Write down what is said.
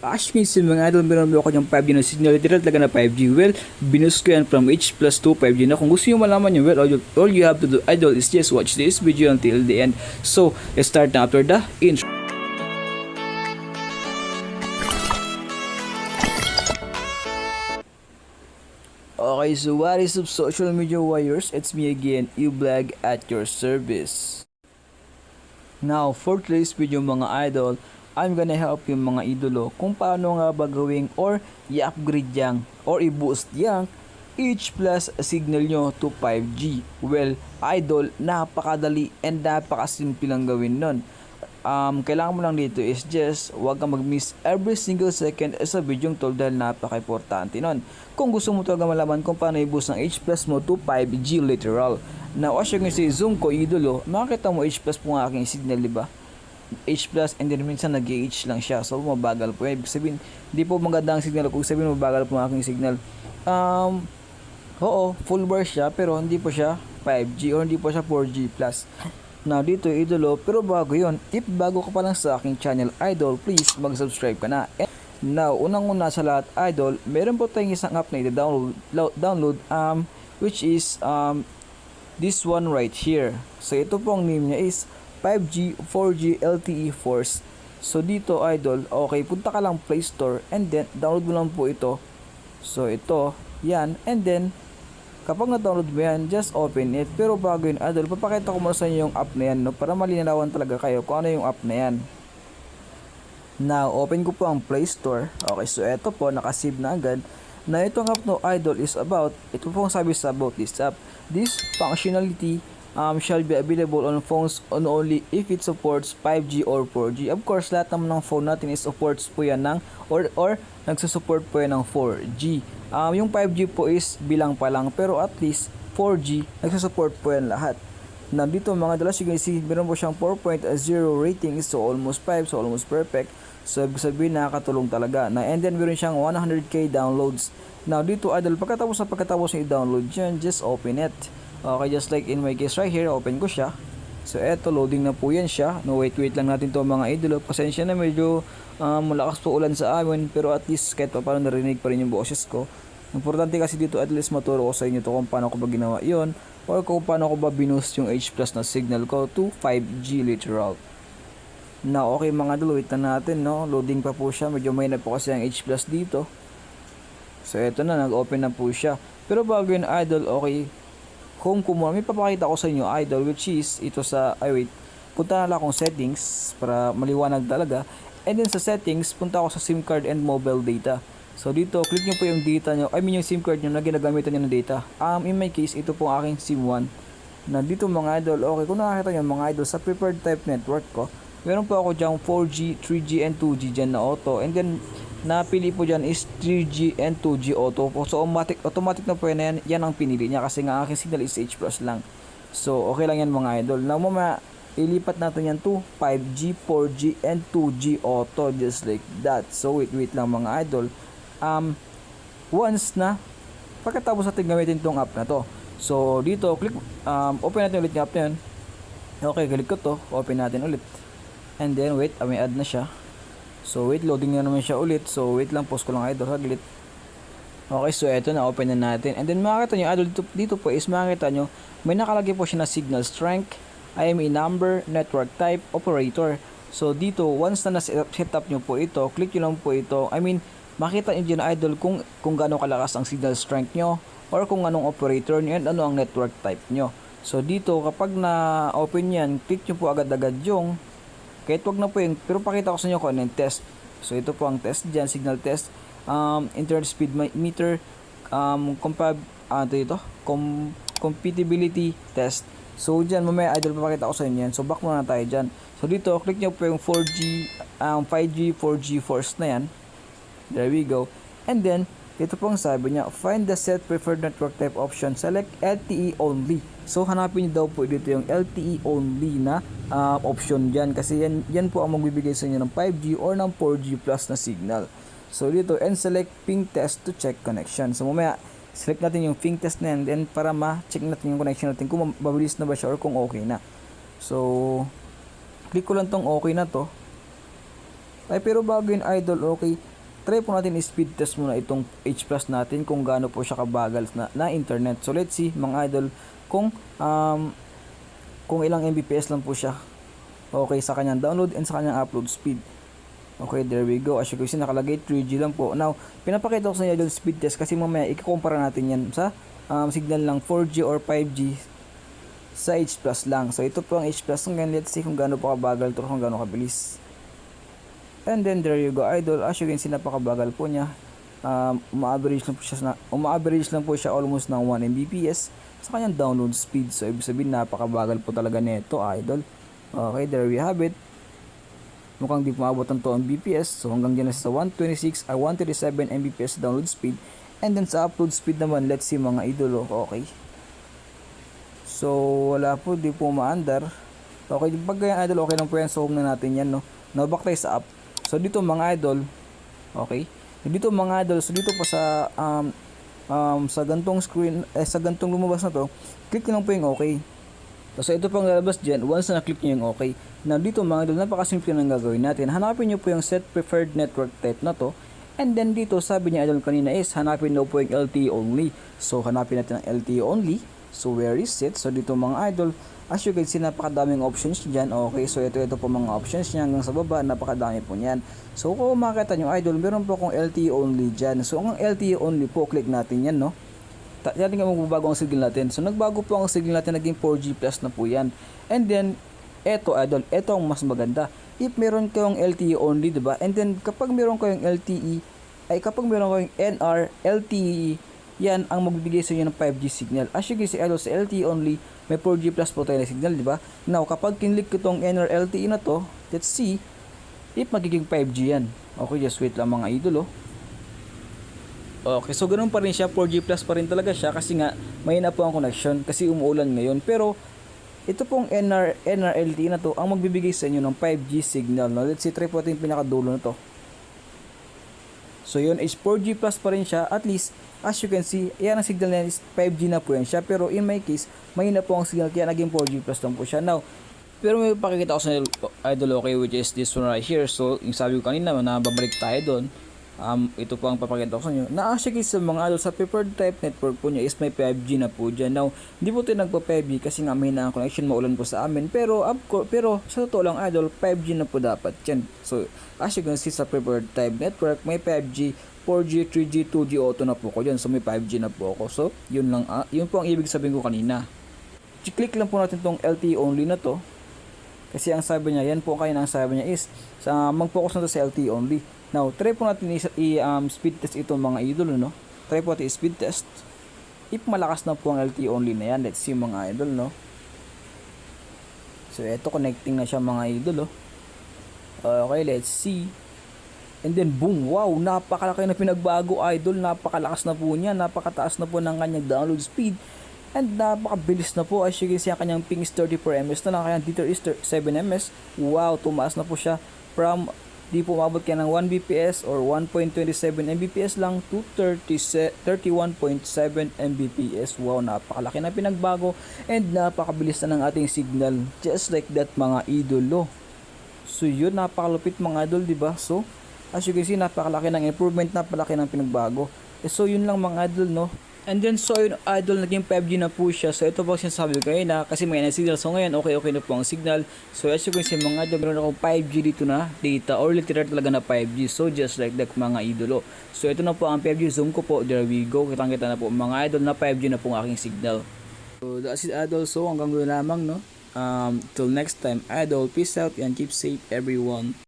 As you can see mga idol, meron ako yung 5G na signal, literal talaga na 5G. Well, binus ko yan from H plus to 5G na. Kung gusto nyo malaman yun, well, all you have to do, idol, is just watch this video until the end. So, let's start na after the intro. Okay, so what is up social media warriors? It's me again, Ublog at your service. Now, for today's video mga idol, I'm gonna help yung mga idolo kung paano nga ba gawing or i-upgrade yang or i-boost yang H plus signal nyo to 5G. Well, idol, napakadali and napakasimple lang gawin nun. Kailangan mo lang dito is just wag kang mag-miss every single second sa video to dahil napaka-importante nun. Kung gusto mo talaga malaman kung paano i-boost ng H plus mo to 5G literal. Now, as you can see, zoom ko idolo, makikita mo H plus po ang aking signal, diba? H plus and then minsan nag-H lang siya, so mabagal po yan. Ibig sabihin, hindi po maganda ang signal. Kung sabihin mabagal po ang aking signal, oo, full bar siya pero hindi po siya 5G or hindi po siya 4G plus. Now dito idolo, pero bago yon, if bago ka pa lang sa aking channel idol, please mag-subscribe ka na. And now, unang-una sa lahat idol, meron po tayong isang app na i-download, which is this one right here. So ito po ang name niya is 5G 4G LTE Force. So dito idol, okay, punta ka lang Play Store and then download mo lang po ito. So ito, yan, and then kapag na-download mo yan, just open it. Pero bago yun idol, papakita ko muna sa inyo yung app na yan, no, para malinawan talaga kayo kung ano yung app na yan. Now, open ko po ang Play Store. Okay, so ito po, nakasave na agad. Na itong app no idol is about, ito po ang sabi sa about this app. This functionality shall be available on phones only if it supports 5G or 4G. Of course, lahat naman ng phone natin is supports po yan ng or nagsusupport po yan ng 4G. Yung 5G po is bilang pa lang, pero at least 4G nagsusupport po yan lahat. Na dito mga dalas, you can see, meron po siyang 4.0 rating, so almost 5, so almost perfect. So ibig sabihin nakakatulong talaga. Na and then meron siyang 100k downloads. Now dito idol, pagkatapos yung i-download yan, just open it. Okay, just like in my case right here, open ko siya. So eto, loading na po yan siya. No, wait lang natin to mga idol. Pasensya na, medyo malakas po ulan sa amin, pero at least kahit pa paano narinig pa rin yung boses ko. Importante kasi dito at least maturo ko sa inyo to kung paano ko ba ginawa yon or kung paano ko ba binoost yung H plus na signal ko to 5G literal. Now okay mga idol, wait na natin, no? Loading pa po siya, medyo may na po kasi ang H plus dito. So eto na, nag-open na po siya. Pero bago yun idol, okay, kung may papakita ko sa inyo idol, which is ito sa, punta na lang akong settings para maliwanag talaga. And then sa settings, punta ako sa SIM card and mobile data. So dito, click nyo po yung data nyo, yung SIM card nyo na ginagamitan nyo ng data. In my case, ito po aking SIM 1. Na dito mga idol, okay, kung nakakita nyo mga idol, sa preferred type network ko, meron po ako dyan 4G, 3G, and 2G dyan na auto. And then, napili po dyan is 3G and 2G auto. So automatic na po yan ang pinili niya kasi nga aking signal is H plus lang. So okay lang yan mga idol. Now mamaya ilipat natin yan to 5G, 4G, and 2G auto, just like that. So wait lang mga idol. Once na pagkatapos natin gamitin tong app na to, so dito click, open natin ulit yung app na yun. Okay, click ko to, open natin ulit. And then wait, may add na siya. So wait, loading na naman siya ulit. So wait lang, pause ko lang idol saglit. Okay, so eto na, open na natin. And then makikita nyo idol, dito po is makikita nyo may nakalagay po siya na signal strength, IMEI number, network type, operator. So dito, once na set up nyo po ito, click nyo lang po ito. Makita nyo dyan idol kung gaano kalakas ang signal strength nyo or kung anong operator nyo and ano ang network type nyo. So dito, kapag na-open yan, click nyo po agad-agad yung kahit wag na po yung, pero pakita ko sa inyo kung ano yung test. So ito po ang test dyan, signal test, internet speed meter, compatibility test. So dyan mamaya idol papakita ko sa inyo yan. So back muna tayo dyan. So dito click nyo po yung 4G, 5G, 4G force na yan. There we go. And then ito po ang sabi niya, find the set preferred network type option, select LTE only. So hanapin niyo daw po dito yung LTE only na option dyan, kasi yan po ang magbibigay sa inyo ng 5G or ng 4G plus na signal. So dito, and select ping test to check connection. So mamaya select natin yung ping test na yan, then para ma-check natin yung connection natin kung mabilis na ba siya or kung okay na. So click ko lang tong okay na to. Pero bago yun idol, okay, try po natin speed test muna itong H Plus natin kung gaano po siya kabagal na internet. So let's see mga idol kung ilang Mbps lang po siya. Okay, sa kanyang download and sa kanyang upload speed. Okay, there we go. As you can see, nakalagay 3G lang po. Now, pinapakita ko sa inyo yung speed test kasi mamaya ikukumpara natin yan sa signal lang 4G or 5G sa H Plus lang. So ito po ang H Plus. Ngayon, let's see kung gaano pa kabagal ito, kung gaano kabilis. And then there you go idol. As you can see, napakabagal po niya. Uma-average lang po siya almost ng 1 Mbps sa kanyang download speed. So ibig sabihin, napakabagal po talaga nito idol. Okay, there we have it. Mukhang di pumabot ang 2 Mbps. So hanggang dyan na sa 127 Mbps download speed. And then sa upload speed naman, let's see mga idol. Okay. So wala po, di po maandar. Okay, pag ganyan idol, okay lang po yan. So home na natin yan, no. Now back tayo sa app. So dito mga idol, okay. Dito mga idol, so dito po sa sa gantong screen, sa gantong lumabas na to, click nyo lang po yung okay. So ito pang lalabas dyan, once na click nyo yung okay. Now dito mga idol, napakasimple nang gagawin natin. Hanapin nyo po yung set preferred network type na to. And then dito, sabi niya idol kanina is, hanapin daw po yung LTE only. So hanapin natin ang LTE only. So where is it? So dito mga idol, as you can see, napakadaming options dyan. Okay, so ito po mga options niya hanggang sa baba, napakadami po niyan. So kung makita nyo idol, meron po akong LTE only dyan. So ang LTE only po, click natin yan, no. Yan nga magbabago ang signal natin. So nagbago po ang signal natin, naging 4G plus na po yan. And then eto idol, eto ang mas maganda. If meron kayong LTE only, diba? And then kapag meron kayong LTE, kapag meron kayong NR, LTE, yan ang magbibigay sa inyo ng 5G signal. As you can see idol, sa LTE only, may 4G plus po tayo na signal, diba? Now kapag kinlik ko itong NR LTE na to, let's see if magiging 5G yan. Okay, just wait lang mga idol, oh. Okay, so ganoon pa rin siya, 4G plus pa rin talaga siya kasi nga may na po ang connection kasi umuulan ngayon. Pero ito pong NRLT na to ang magbibigay sa inyo ng 5G signal. No? Let's see, try po natin yung pinakadulo na to. So yun is 4G plus pa rin siya. At least, as you can see, yan ang signal na is 5G na po yan siya. Pero in my case, may na po ang signal kaya naging 4G plus lang po siya. Now, pero may pakikita ko sa idol, okay, which is this one right here. So yung sabi ko kanina, babalik tayo doon. Ito po ang papakita ko sa inyo. Na-actually sa mga idol, sa preferred type network po niya is may 5G na po dyan. Now, hindi po tayo nagpa-5G kasi nga may na connection, maulan po sa amin. Pero sa totoo lang idol, 5G na po dapat yan. So, as you can see sa preferred type network, may 5G, 4G, 3G, 2G auto na po ko dyan. So, may 5G na po ako. So, yun lang, yun po ang ibig sabihin ko kanina. Click lang po natin tong LTE only na to. Kasi ang sabi niya, yan po kanina ang sabi niya is, mag-focus na to sa LTE only. Now, try po natin speed test itong mga idol, no? Try po natin speed test. If malakas na po ang LTE only na yan, let's see mga idol, no? So, eto connecting na siya mga idol, oh. Okay, let's see. And then, boom, wow, napakalaki na pinagbago, idol. Napakalakas na po niya, napakataas na po ng kanyang download speed. And napakabilis na po. As you can see, ang kanyang ping is 34 ms na lang, kaya dito is 7 ms. Wow, tumaas na po siya from di po umabot kaya ng 1 Bps or 1.27 Mbps lang to 31.7 Mbps. Wow, napakalaki na pinagbago and napakabilis na ng ating signal. Just like that mga idolo. So yun, napakalupit mga idol, diba? So, as you can see, napakalaki ng improvement, napakalaki ng pinagbago. So yun lang mga idol, no? And then so yun idol, naging 5G na po siya. So ito po sinasabi ko ngayon na kasi may signal. So ngayon okay na po ang signal. So as you can see mga idol, meron akong 5G dito na data or literal talaga na 5G. So just like that mga idolo. So ito na po ang 5G, zoom ko po, there we go. Kitang-kita na po mga idol na 5G na po ang aking signal. So that's it idol. So hanggang doon lamang, no? Till next time idol, peace out and keep safe everyone.